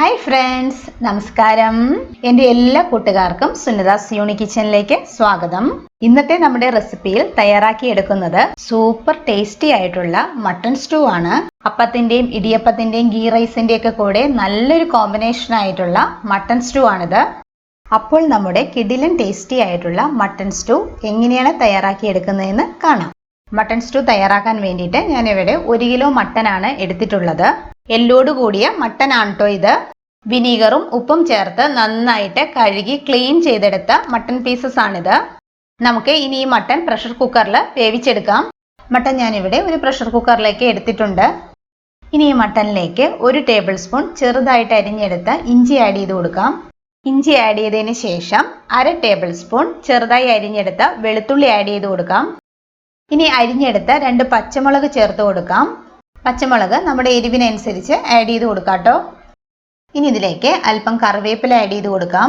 Hi friends, നമസ്കാരം. എൻ്റെ എല്ലാ കൂട്ടുകാർക്കും സുനിതാസ് യൂണി കിച്ചണിലേക്ക് സ്വാഗതം. ഇന്നത്തെ നമ്മുടെ റെസിപ്പിയിൽ തയ്യാറാക്കിയെടുക്കുന്നത് സൂപ്പർ ടേസ്റ്റി ആയിട്ടുള്ള മട്ടൺ സ്റ്റൂ ആണ്. അപ്പത്തിന്റെയും ഇടിയപ്പത്തിന്റെയും ഗീ റൈസിന്റെയും ഒക്കെ കൂടെ നല്ലൊരു കോമ്പിനേഷൻ ആയിട്ടുള്ള മട്ടൺ സ്റ്റൂ ആണിത്. അപ്പോൾ നമ്മുടെ കിടിലൻ ടേസ്റ്റി ആയിട്ടുള്ള മട്ടൺ സ്റ്റൂ എങ്ങനെയാണ് തയ്യാറാക്കിയെടുക്കുന്നതെന്ന് കാണാം. മട്ടൺ സ്റ്റൂ തയ്യാറാക്കാൻ വേണ്ടിയിട്ട് ഞാൻ ഇവിടെ 1 കിലോ മട്ടൺ ആണ് എടുത്തിട്ടുള്ളത്. എല്ലോട് കൂടിയ മട്ടൺ ആണ് കേട്ടോ ഇത്. വിനീഗറും ഉപ്പും ചേർത്ത് നന്നായിട്ട് കഴുകി ക്ലീൻ ചെയ്തെടുത്ത മട്ടൺ പീസസ് ആണിത്. നമുക്ക് ഇനി ഈ മട്ടൺ പ്രഷർ കുക്കറിൽ വേവിച്ചെടുക്കാം. മട്ടൺ ഞാനിവിടെ ഒരു പ്രഷർ കുക്കറിലേക്ക് എടുത്തിട്ടുണ്ട്. ഇനി ഈ മട്ടണിലേക്ക് 1 ടേബിൾ സ്പൂൺ ചെറുതായിട്ട് അരിഞ്ഞെടുത്ത ഇഞ്ചി ആഡ് ചെയ്ത് കൊടുക്കാം. ഇഞ്ചി ആഡ് ചെയ്തതിന് ശേഷം 1/2 ടേബിൾ സ്പൂൺ ചെറുതായി അരിഞ്ഞെടുത്ത വെളുത്തുള്ളി ആഡ് ചെയ്ത് കൊടുക്കാം. ഇനി അരിഞ്ഞെടുത്ത 2 പച്ചമുളക് ചേർത്ത് കൊടുക്കാം. പച്ചമുളക് നമ്മുടെ എരിവിനനുസരിച്ച് ആഡ് ചെയ്ത് കൊടുക്കാം കേട്ടോ. ഇനി ഇതിലേക്ക് അല്പം കറിവേപ്പില ആഡ് ചെയ്ത് കൊടുക്കാം.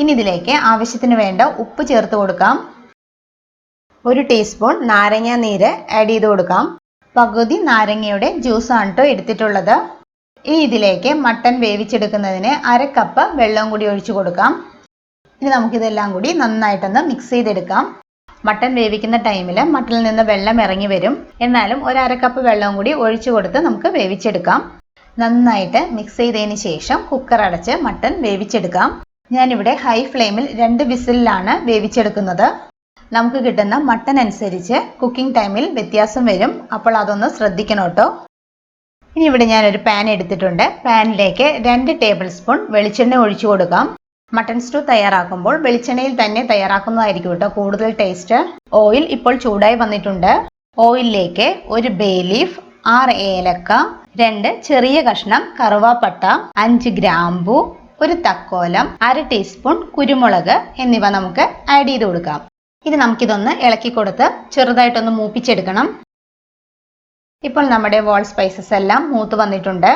ഇനി ഇതിലേക്ക് ആവശ്യത്തിന് വേണ്ട ഉപ്പ് ചേർത്ത് കൊടുക്കാം. 1 ടീസ്പൂൺ നാരങ്ങ നീര് ആഡ് ചെയ്ത് കൊടുക്കാം. പകുതി നാരങ്ങയുടെ ജ്യൂസ് ആണ് കേട്ടോ എടുത്തിട്ടുള്ളത്. ഇനി ഇതിലേക്ക് മട്ടൺ വേവിച്ചെടുക്കുന്നതിന് 1/2 കപ്പ് വെള്ളം കൂടി ഒഴിച്ചു കൊടുക്കാം. ഇനി നമുക്കിതെല്ലാം കൂടി നന്നായിട്ടൊന്ന് മിക്സ് ചെയ്തെടുക്കാം. മട്ടൺ വേവിക്കുന്ന ടൈമിൽ മട്ടണിൽ നിന്ന് വെള്ളം ഇറങ്ങി വരും. എന്നാലും 1/2 കപ്പ് വെള്ളം കൂടി ഒഴിച്ചു കൊടുത്ത് നമുക്ക് വേവിച്ചെടുക്കാം. നന്നായിട്ട് മിക്സ് ചെയ്തതിന് ശേഷം കുക്കർ അടച്ച് മട്ടൺ വേവിച്ചെടുക്കാം. ഞാനിവിടെ ഹൈ ഫ്ലെയിമിൽ 2 വിസിലിലാണ് വേവിച്ചെടുക്കുന്നത്. നമുക്ക് കിട്ടുന്ന മട്ടൺ അനുസരിച്ച് കുക്കിംഗ് ടൈമിൽ വ്യത്യാസം വരും. അപ്പോൾ അതൊന്ന് ശ്രദ്ധിക്കണം കേട്ടോ. ഇനി ഇവിടെ ഞാനൊരു പാൻ എടുത്തിട്ടുണ്ട്. പാനിലേക്ക് 2 ടേബിൾ സ്പൂൺ വെളിച്ചെണ്ണ ഒഴിച്ചു കൊടുക്കാം. മട്ടൺ സ്റ്റൂ തയ്യാറാക്കുമ്പോൾ വെളിച്ചെണ്ണയിൽ തന്നെ തയ്യാറാക്കുന്നതായിരിക്കും കേട്ടോ കൂടുതൽ ടേസ്റ്റ്. ഓയിൽ ഇപ്പോൾ ചൂടായി വന്നിട്ടുണ്ട്. ഓയിലിലേക്ക് 1 ബേ ലീഫ്, 6 ഏലക്ക, 2 ചെറിയ കഷ്ണം കറുവാപ്പട്ട, 5 ഗ്രാമ്പു, 1 തക്കോലം, 1/2 ടീസ്പൂൺ കുരുമുളക് എന്നിവ നമുക്ക് ആഡ് ചെയ്ത് കൊടുക്കാം. ഇത് നമുക്കിതൊന്ന് ഇളക്കി കൊടുത്ത് ചെറുതായിട്ടൊന്ന് മൂപ്പിച്ചെടുക്കണം. ഇപ്പോൾ നമ്മുടെ വോൾ സ്പൈസസ് എല്ലാം മൂത്ത് വന്നിട്ടുണ്ട്.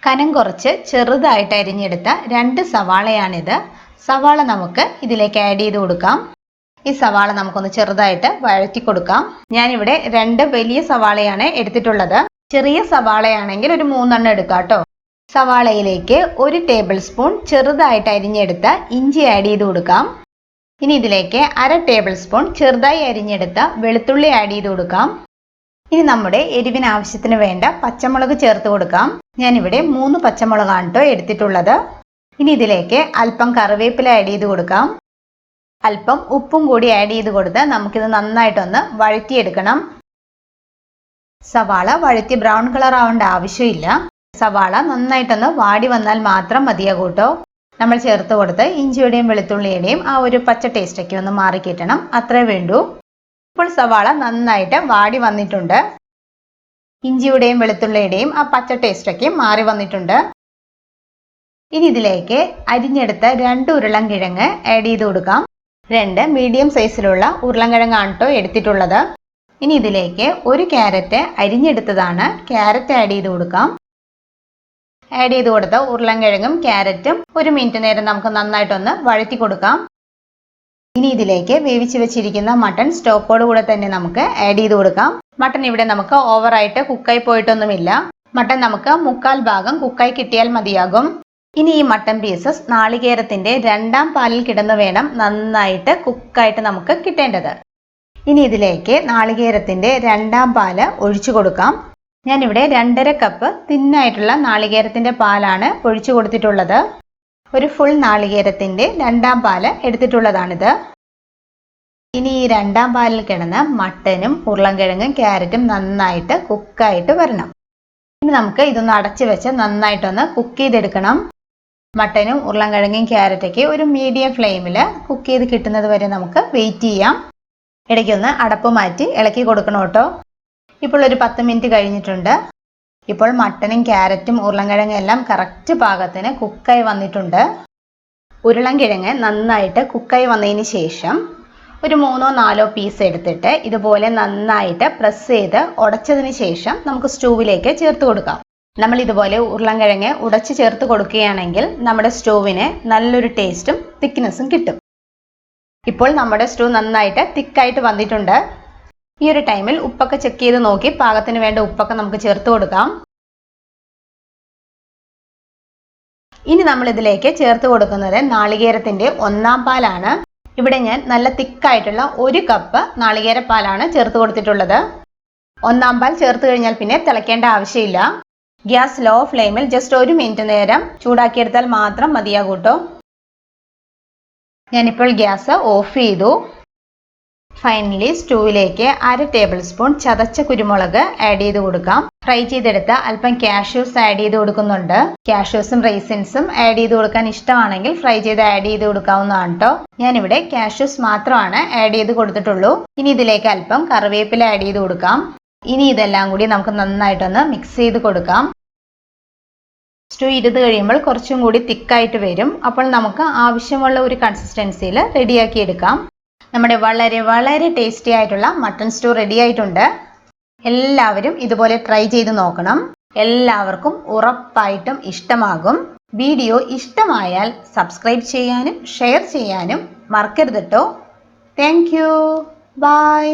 കനം കുറച്ച് ചെറുതായിട്ട് അരിഞ്ഞെടുത്ത 2 സവാളയാണിത്. സവാള നമുക്ക് ഇതിലേക്ക് ആഡ് ചെയ്ത് കൊടുക്കാം. ഈ സവാള നമുക്കൊന്ന് ചെറുതായിട്ട് വഴറ്റി കൊടുക്കാം. ഞാനിവിടെ 2 വലിയ സവാളയാണ് എടുത്തിട്ടുള്ളത്. ചെറിയ സവാളയാണെങ്കിൽ ഒരു 3 എണ്ണം എടുക്കാം കേട്ടോ. സവാളയിലേക്ക് 1 ടേബിൾ സ്പൂൺ ചെറുതായിട്ട് അരിഞ്ഞെടുത്ത ഇഞ്ചി ആഡ് ചെയ്ത് കൊടുക്കാം. ഇനി ഇതിലേക്ക് 1/2 ടേബിൾ സ്പൂൺ ചെറുതായി അരിഞ്ഞെടുത്ത വെളുത്തുള്ളി ആഡ് ചെയ്ത് കൊടുക്കാം. ഇനി നമ്മുടെ എരിവിന് ആവശ്യത്തിന് വേണ്ട പച്ചമുളക് ചേർത്ത് കൊടുക്കാം. ഞാനിവിടെ 3 പച്ചമുളകാണ് കേട്ടോ എടുത്തിട്ടുള്ളത്. ഇനി ഇതിലേക്ക് അല്പം കറിവേപ്പില ആഡ് ചെയ്ത് കൊടുക്കാം. അല്പം ഉപ്പും കൂടി ആഡ് ചെയ്ത് കൊടുത്ത് നമുക്കിത് നന്നായിട്ടൊന്ന് വഴറ്റിയെടുക്കണം. സവാള വഴറ്റി ബ്രൗൺ കളർ ആവേണ്ട ആവശ്യമില്ല. സവാള നന്നായിട്ടൊന്ന് വാടി വന്നാൽ മാത്രം മതിയാകും കേട്ടോ. നമ്മൾ ചേർത്ത് കൊടുത്ത് ഇഞ്ചിയുടെയും വെളുത്തുള്ളിയുടെയും ആ ഒരു പച്ച ടേസ്റ്റൊക്കെ ഒന്ന് മാറിക്കിട്ടണം, അത്രേ വേണ്ടൂ. ഇപ്പോൾ സവാള നന്നായിട്ട് വാടി വന്നിട്ടുണ്ട്. ഇഞ്ചിയുടെയും വെളുത്തുള്ളിയുടെയും ആ പച്ച ടേസ്റ്റൊക്കെ മാറി വന്നിട്ടുണ്ട്. ഇനി ഇതിലേക്ക് അരിഞ്ഞെടുത്ത 2 ഉരുളൻകിഴങ്ങ് ആഡ് ചെയ്ത് കൊടുക്കാം. 2 മീഡിയം സൈസിലുള്ള ഉരുളൻകിഴങ്ങാണ് കേട്ടോ എടുത്തിട്ടുള്ളത്. ഇനി ഇതിലേക്ക് 1 ക്യാരറ്റ് അരിഞ്ഞെടുത്തതാണ്. ക്യാരറ്റ് ആഡ് ചെയ്ത് കൊടുക്കാം. ആഡ് ചെയ്ത് കൊടുത്ത ഉരുളൻകിഴങ്ങും ക്യാരറ്റും 1 മിനിറ്റ് നേരം നമുക്ക് നന്നായിട്ടൊന്ന് വഴറ്റി കൊടുക്കാം. ഇനി ഇതിലേക്ക് വേവിച്ച് വെച്ചിരിക്കുന്ന മട്ടൺ സ്റ്റോക്കോട് കൂടെ തന്നെ നമുക്ക് ആഡ് ചെയ്ത് കൊടുക്കാം. മട്ടൺ ഇവിടെ നമുക്ക് ഓവറായിട്ട് കുക്കായി പോയിട്ടൊന്നുമില്ല. മട്ടൺ നമുക്ക് 1/4 ഭാഗം കുക്കായി കിട്ടിയാൽ മതിയാകും. ഇനി ഈ മട്ടൺ പീസസ് നാളികേരത്തിന്റെ 2ാം പാലിൽ കിടന്ന് വേണം നന്നായിട്ട് കുക്കായിട്ട് നമുക്ക് കിട്ടേണ്ടത്. ഇനി ഇതിലേക്ക് നാളികേരത്തിന്റെ 2ാം പാല് ഒഴിച്ചു കൊടുക്കാം. ഞാനിവിടെ 2.5 കപ്പ് തിന്നായിട്ടുള്ള നാളികേരത്തിന്റെ പാലാണ് ഒഴിച്ചു കൊടുത്തിട്ടുള്ളത്. ഒരു ഫുൾ നാളികേരത്തിന്റെ 2ാം പാല് എടുത്തിട്ടുള്ളതാണിത്. ഇനി ഈ 2ാം പാലിൽ കിടന്ന് മട്ടനും ഉരുളൻകിഴങ്ങും ക്യാരറ്റും നന്നായിട്ട് കുക്കായിട്ട് വരണം. ഇനി നമുക്ക് ഇതൊന്ന് അടച്ചു വെച്ച് നന്നായിട്ടൊന്ന് കുക്ക് ചെയ്തെടുക്കണം. മട്ടനും ഉരുളൻകിഴങ്ങും ക്യാരറ്റൊക്കെ ഒരു മീഡിയം ഫ്ലെയിമിൽ കുക്ക് ചെയ്ത് കിട്ടുന്നത് വരെ നമുക്ക് വെയിറ്റ് ചെയ്യാം. ഇടയ്ക്കൊന്ന് അടപ്പ് മാറ്റി ഇളക്കി കൊടുക്കണം കേട്ടോ. ഇപ്പോൾ ഒരു 10 മിനിറ്റ് കഴിഞ്ഞിട്ടുണ്ട്. ഇപ്പോൾ മട്ടനും ക്യാരറ്റും ഉരുളൻകിഴങ്ങും എല്ലാം കറക്റ്റ് പാകത്തിന് കുക്കായി വന്നിട്ടുണ്ട്. ഉരുളൻകിഴങ്ങ് നന്നായിട്ട് കുക്കായി വന്നതിന് ശേഷം ഒരു 3-4 പീസ് എടുത്തിട്ട് ഇതുപോലെ നന്നായിട്ട് പ്രസ് ചെയ്ത് ഉടച്ചതിന് ശേഷം നമുക്ക് സ്റ്റൂവിലേക്ക് ചേർത്ത് കൊടുക്കാം. നമ്മൾ ഇതുപോലെ ഉരുളൻകിഴങ്ങ് ഉടച്ച് ചേർത്ത് കൊടുക്കുകയാണെങ്കിൽ നമ്മുടെ സ്റ്റൂവിന് നല്ലൊരു ടേസ്റ്റും തിക്നെസ്സും കിട്ടും. ഇപ്പോൾ നമ്മുടെ സ്റ്റൂ നന്നായിട്ട് തിക്കായിട്ട് വന്നിട്ടുണ്ട്. ഈ ഒരു ടൈമിൽ ഉപ്പൊക്കെ ചെക്ക് ചെയ്ത് നോക്കി പാകത്തിന് വേണ്ട ഉപ്പൊക്കെ നമുക്ക് ചേർത്ത് കൊടുക്കാം. ഇനി നമ്മൾ ഇതിലേക്ക് ചേർത്ത് കൊടുക്കുന്നത് നാളികേരത്തിന്റെ ഒന്നാം പാലാണ്. ഇവിടെ ഞാൻ നല്ല തിക്കായിട്ടുള്ള 1 കപ്പ് നാളികേരപ്പാലാണ് ചേർത്ത് കൊടുത്തിട്ടുള്ളത്. ഒന്നാം പാൽ ചേർത്ത് കഴിഞ്ഞാൽ പിന്നെ തിളയ്ക്കേണ്ട ആവശ്യമില്ല. ഗ്യാസ് ലോ ഫ്ലെയിമിൽ ജസ്റ്റ് 1 മിനിറ്റ് നേരം ചൂടാക്കിയെടുത്താൽ മാത്രം മതിയാകൂട്ടോ. ഞാനിപ്പോൾ ഗ്യാസ് ഓഫ് ചെയ്തു. ഫൈനലി സ്റ്റൂവിലേക്ക് 1/2 ടേബിൾ സ്പൂൺ ചതച്ച കുരുമുളക് ആഡ് ചെയ്ത് കൊടുക്കാം. ഫ്രൈ ചെയ്തെടുത്ത അല്പം കാഷ്യൂസ് ആഡ് ചെയ്ത് കൊടുക്കുന്നുണ്ട്. കാഷ്യൂസും റൈസിൻസും ആഡ് ചെയ്ത് കൊടുക്കാൻ ഇഷ്ടമാണെങ്കിൽ ഫ്രൈ ചെയ്ത് ആഡ് ചെയ്ത് കൊടുക്കാവുന്നതാണ് കേട്ടോ. ഞാനിവിടെ കാഷ്യൂസ് മാത്രമാണ് ആഡ് ചെയ്ത് കൊടുത്തിട്ടുള്ളൂ. ഇനി ഇതിലേക്ക് അല്പം കറിവേപ്പില ആഡ് ചെയ്ത് കൊടുക്കാം. ഇനി ഇതെല്ലാം കൂടി നമുക്ക് നന്നായിട്ടൊന്ന് മിക്സ് ചെയ്ത് കൊടുക്കാം. സ്റ്റൂ ഇരുന്ന് കഴിയുമ്പോൾ കുറച്ചും കൂടി തിക്കായിട്ട് വരും. അപ്പോൾ നമുക്ക് ആവശ്യമുള്ള ഒരു കൺസിസ്റ്റൻസിയിൽ റെഡിയാക്കി എടുക്കാം. നമ്മുടെ വളരെ ടേസ്റ്റി ആയിട്ടുള്ള മട്ടൺ സ്റ്റൂ റെഡി ആയിട്ടുണ്ട്. എല്ലാവരും ഇതുപോലെ ട്രൈ ചെയ്ത് നോക്കണം. എല്ലാവർക്കും ഉറപ്പായിട്ടും ഇഷ്ടമാകും. വീഡിയോ ഇഷ്ടമായാൽ സബ്സ്ക്രൈബ് ചെയ്യാനും ഷെയർ ചെയ്യാനും മറക്കരുത് കേട്ടോ. Thank you. ബൈ.